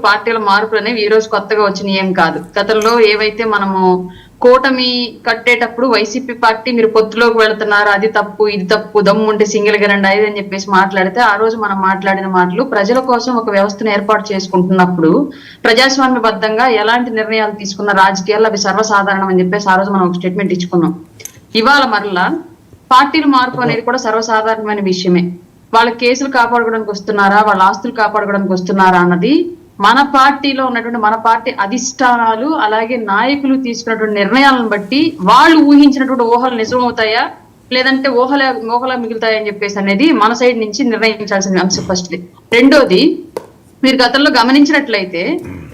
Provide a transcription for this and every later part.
పార్టీల మార్పులు అనేవి ఈ రోజు కొత్తగా వచ్చినాయి ఏం కాదు. గతంలో ఏవైతే మనము కూటమి కట్టేటప్పుడు వైసీపీ పార్టీ మీరు పొత్తులోకి వెళుతున్నారు, అది తప్పు ఇది తప్పు, దమ్ము ఉంటే సింగిల్ గా రండి అని చెప్పేసి మాట్లాడితే ఆ రోజు మనం మాట్లాడిన మాటలు ప్రజల కోసం ఒక వ్యవస్థను ఏర్పాటు చేసుకుంటున్నప్పుడు ప్రజాస్వామ్యబద్ధంగా ఎలాంటి నిర్ణయాలు తీసుకున్న రాజకీయాల్లో అవి సర్వసాధారణం అని చెప్పేసి ఆ రోజు మనం ఒక స్టేట్మెంట్ ఇచ్చుకున్నాం. ఇవాళ మరలా పార్టీల మార్పు అనేది కూడా సర్వసాధారణమైన విషయమే. వాళ్ళ కేసులు కాపాడుకోవడానికి వస్తున్నారా, వాళ్ళ ఆస్తులు కాపాడుకోవడానికి వస్తున్నారా అన్నది మన పార్టీలో ఉన్నటువంటి మన పార్టీ అధిష్టానాలు అలాగే నాయకులు తీసుకున్నటువంటి నిర్ణయాలను బట్టి వాళ్ళు ఊహించినటువంటి ఊహలు నిజమవుతాయా లేదంటే ఊహలా మిగులుతాయా అని చెప్పేసి అనేది మన సైడ్ నుంచి నిర్ణయించాల్సిన అంశం ఫస్ట్. రెండోది, మీరు గతంలో గమనించినట్లయితే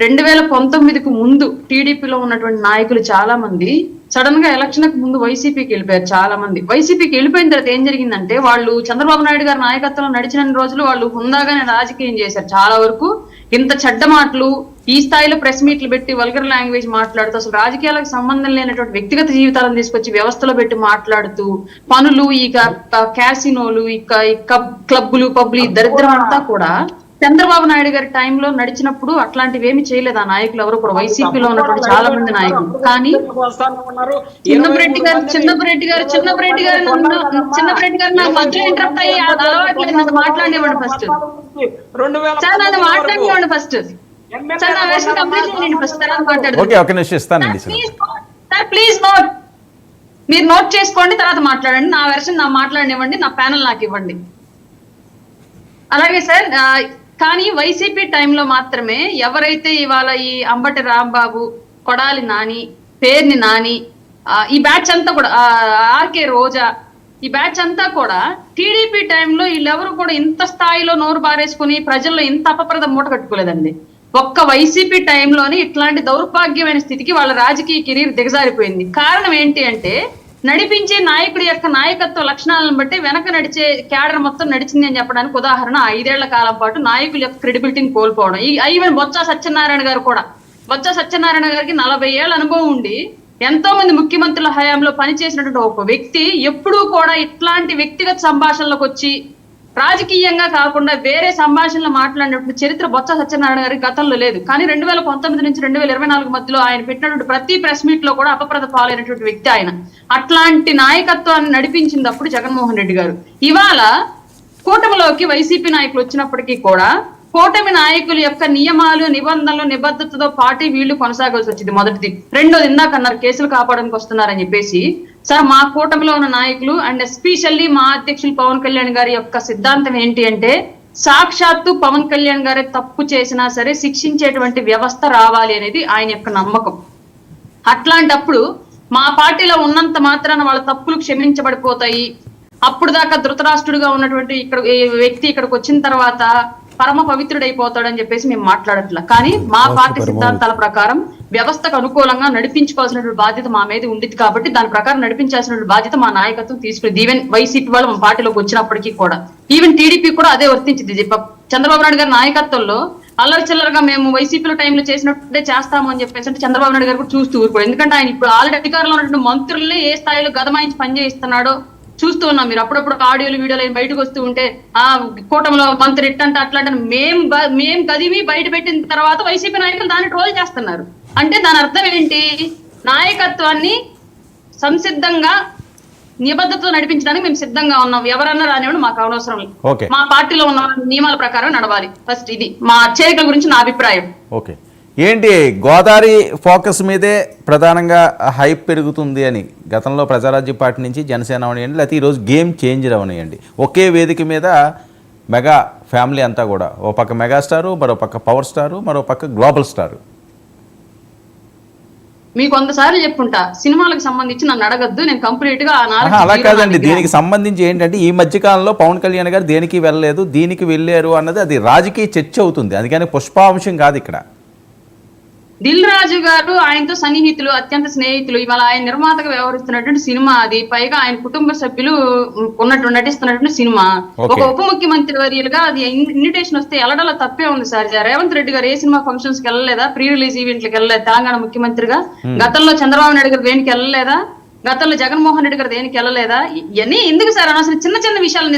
2019కు ముందు టీడీపీలో ఉన్నటువంటి నాయకులు చాలా మంది సడన్ గా ఎలక్షన్ కు ముందు వైసీపీకి వెళ్ళిపోయారు. చాలా మంది వైసీపీకి వెళ్ళిపోయిన తర్వాత ఏం జరిగిందంటే వాళ్ళు చంద్రబాబు నాయుడు గారి నాయకత్వంలో నడిచిన రోజులు వాళ్ళు హుందాగానే రాజకీయం చేశారు. చాలా వరకు ఇంత చెడ్డ మాటలు ఈ స్థాయిలో ప్రెస్ మీట్లు పెట్టి వల్గర్ లాంగ్వేజ్ మాట్లాడుతూ అసలు రాజకీయాలకు సంబంధం లేనటువంటి వ్యక్తిగత జీవితాలను తీసుకొచ్చి వ్యవస్థలో పెట్టి మాట్లాడుతూ పనులు ఈ క్యాసినోలు ఈ క్లబ్బులు పబ్లు దరిద్రం అంతా కూడా చంద్రబాబు నాయుడు గారి టైంలో నడిచినప్పుడు అట్లాంటివి ఏమి చేయలేదు ఆ నాయకులు ఎవరు కూడా, వైసీపీలో ఉన్నటువంటి చాలా మంది నాయకులు. కానీ చిన్నపరెడ్డి గారు నాకు మధ్యలో ఇంటరప్ట్ అయ్యి అలవాట్లేదు, నన్ను మాట్లాడేవాడు ఫస్ట్. సార్ నన్ను మాట్లాడేవాడు ఫస్ట్. సార్ నా వెర్షన్ కంప్లీట్ చేయండి ఫస్ట్, తర్వాత మాట్లాడదాం. సార్ ప్లీజ్ నోట్, మీరు నోట్ చేసుకోండి, తర్వాత మాట్లాడండి. నా వెర్షన్ నా మాట్లాడనివ్వండి, నా ప్యానల్ నాకు ఇవ్వండి. అలాగే సార్, కానీ వైసీపీ టైంలో మాత్రమే ఎవరైతే ఇవాళ ఈ అంబటి రాంబాబు, కొడాలి నాని, పేర్ని నాని, ఈ బ్యాచ్ అంతా కూడా ఆర్కే రోజా, ఈ బ్యాచ్ అంతా కూడా టీడీపీ టైంలో వీళ్ళెవరు కూడా ఇంత స్థాయిలో నోరు బారేసుకుని ప్రజల్లో ఇంత అపప్రద మూట కట్టుకోలేదండి. ఒక్క వైసీపీ టైంలోనే ఇట్లాంటి దౌర్భాగ్యమైన స్థితికి వాళ్ళ రాజకీయ కెరీర్ దిగజారిపోయింది. కారణం ఏంటి అంటే నడిపించే నాయకుడి యొక్క నాయకత్వ లక్షణాలను బట్టి వెనక నడిచే క్యాడర్ మొత్తం నడిచింది అని చెప్పడానికి ఉదాహరణ 5 ఏళ్ల కాలం పాటు నాయకుల యొక్క క్రెడిబిలిటీని కోల్పోవడం. ఈవెన్ బొత్స సత్యనారాయణ గారు కూడా, బొత్స సత్యనారాయణ గారికి 40 ఏళ్ల అనుభవం ఉండి ఎంతో మంది ముఖ్యమంత్రుల హయాంలో పనిచేసినటువంటి ఒక వ్యక్తి ఎప్పుడూ కూడా ఇట్లాంటి వ్యక్తిగత సంభాషణలకు వచ్చి రాజకీయంగా కాకుండా వేరే సంభాషణలు మాట్లాడినటువంటి చరిత్ర బొత్స సత్యనారాయణ గారికి గతంలో లేదు. కానీ 2019 నుంచి 2024 మధ్యలో ఆయన పెట్టినటువంటి ప్రతి ప్రెస్ మీట్ లో కూడా అపప్రద పాలైనటువంటి వ్యక్తి ఆయన. అట్లాంటి నాయకత్వాన్ని నడిపించినప్పుడు జగన్మోహన్ రెడ్డి గారు. ఇవాళ కూటమిలోకి వైసీపీ నాయకులు వచ్చినప్పటికీ కూడా కూటమి నాయకుల యొక్క నియమాలు నిబంధనలు నిబద్ధతతో పాటు వీళ్ళు కొనసాగాల్సి వచ్చింది. మొదటిది. రెండోది, ఇందాక అన్నారు కేసులు కాపాడడానికి వస్తున్నారని చెప్పేసి. సార్, మా కూటమిలో ఉన్న నాయకులు అండ్ ఎస్పెషల్లీ మా అధ్యక్షులు పవన్ కళ్యాణ్ గారి యొక్క సిద్ధాంతం ఏంటి అంటే సాక్షాత్తు పవన్ కళ్యాణ్ గారే తప్పు చేసినా సరే శిక్షించేటువంటి వ్యవస్థ రావాలి అనేది ఆయన యొక్క నమ్మకం. అట్లాంటప్పుడు మా పార్టీలో ఉన్నంత మాత్రాన వాళ్ళ తప్పులు క్షమించబడిపోతాయి, అప్పుడు దాకా ధృతరాష్ట్రుడిగా ఉన్నటువంటి వ్యక్తి ఇక్కడికి వచ్చిన తర్వాత పరమ పవిత్రుడైపోతాడని చెప్పేసి మేము మాట్లాడట్లా. కానీ మా పార్టీ సిద్ధాంతాల ప్రకారం వ్యవస్థకు అనుకూలంగా నడిపించుకోవాల్సినటువంటి బాధ్యత మా మీద ఉండేది కాబట్టి దాని ప్రకారం నడిపించాల్సినటువంటి బాధ్యత మా నాయకత్వం తీసుకునేది. ఈవెన్ వైసీపీ వాళ్ళు మా పార్టీలోకి వచ్చినప్పటికీ కూడా, ఈవెన్ టీడీపీ కూడా అదే వర్తించింది. చంద్రబాబు నాయుడు గారి నాయకత్వంలో అల్లరి చిల్లరగా మేము వైసీపీలో టైంలో చేసినట్టే చేస్తాము అని చెప్పేసి అంటే చంద్రబాబు నాయుడు గారు కూడా చూస్తూ ఊరుకోడు. ఎందుకంటే ఆయన ఇప్పుడు ఆల్రెడీ అధికారంలో ఉన్నటువంటి మంత్రుల్ని ఏ స్థాయిలో గదమాయించి పనిచేయిస్తున్నాడో చూస్తూ ఉన్నాం. మీరు అప్పుడప్పుడు ఆడియోలు వీడియోలు బయటకు వస్తూ ఉంటే కూటమిలో మంత్రి ఇట్టంటే అట్లాంటి మేం గదివి బయట పెట్టిన తర్వాత వైసీపీ నాయకులు దాన్ని ట్రోల్ చేస్తున్నారు. అంటే దాని అర్థం ఏంటి? నాయకత్వాన్ని సంసిద్ధంగా నిబద్ధతతో నడిపించడానికి మేము సిద్ధంగా ఉన్నాం. ఎవరన్నా రానివ్వండి, మాకు అవసరం లేదు. మా పార్టీలో ఉన్న నియమాల ప్రకారం నడవాలి. ఫస్ట్ ఇది మా చేరికల గురించి నా అభిప్రాయం. ఓకే, ఏంటి గోదావరి ఫోకస్ మీదే ప్రధానంగా హైప్ పెరుగుతుంది అని గతంలో ప్రజారాజ్య పార్టీ నుంచి జనసేన అవనియండి, లేకపోతే ఈరోజు గేమ్ చేంజర్ అవనియండి, ఒకే వేదిక మీద మెగా ఫ్యామిలీ అంతా కూడా, ఓ పక్క మెగాస్టారు, మరో పక్క పవర్ స్టారు, మరో పక్క గ్లోబల్ స్టారు. మీకు 100 సార్లు చెప్పుంటా సినిమాలకు సంబంధించి నన్ను అడగద్దు, నేను కంప్లీట్ గా అలా కాదండి. దీనికి సంబంధించి ఏంటంటే ఈ మధ్యకాలంలో పవన్ కళ్యాణ్ గారు దేనికి వెళ్ళలేదు, దీనికి వెళ్ళారు అన్నది అది రాజకీయ చర్చ అవుతుంది. అందుకని పుష్పాంశం కాదు ఇక్కడ. దిల్ రాజు గారు ఆయనతో సన్నిహితులు, అత్యంత స్నేహితులు. ఇవాళ ఆయన నిర్మాతగా వ్యవహరిస్తున్నటువంటి సినిమా అది. పైగా ఆయన కుటుంబ సభ్యులు నటిస్తున్నటువంటి సినిమా. ఒక ఉప ముఖ్యమంత్రి వర్యులుగా అది ఇన్విటేషన్ వస్తే వెళ్ళడంలో తప్పే ఉంది సార్. రేవంత్ రెడ్డి గారు ఏ సినిమా ఫంక్షన్స్ కి వెళ్ళలేదా? ప్రీ రిలీజ్ ఈవెంట్లకు వెళ్ళలేదు తెలంగాణ ముఖ్యమంత్రిగా? గతంలో చంద్రబాబు నాయుడు గారు దేనికి వెళ్ళలేదా? గతంలో జగన్మోహన్ రెడ్డి గారు దేనికి వెళ్ళలేదా? ఇవన్నీ ఎందుకు సార్ అనవసరం చిన్న చిన్న విషయాలు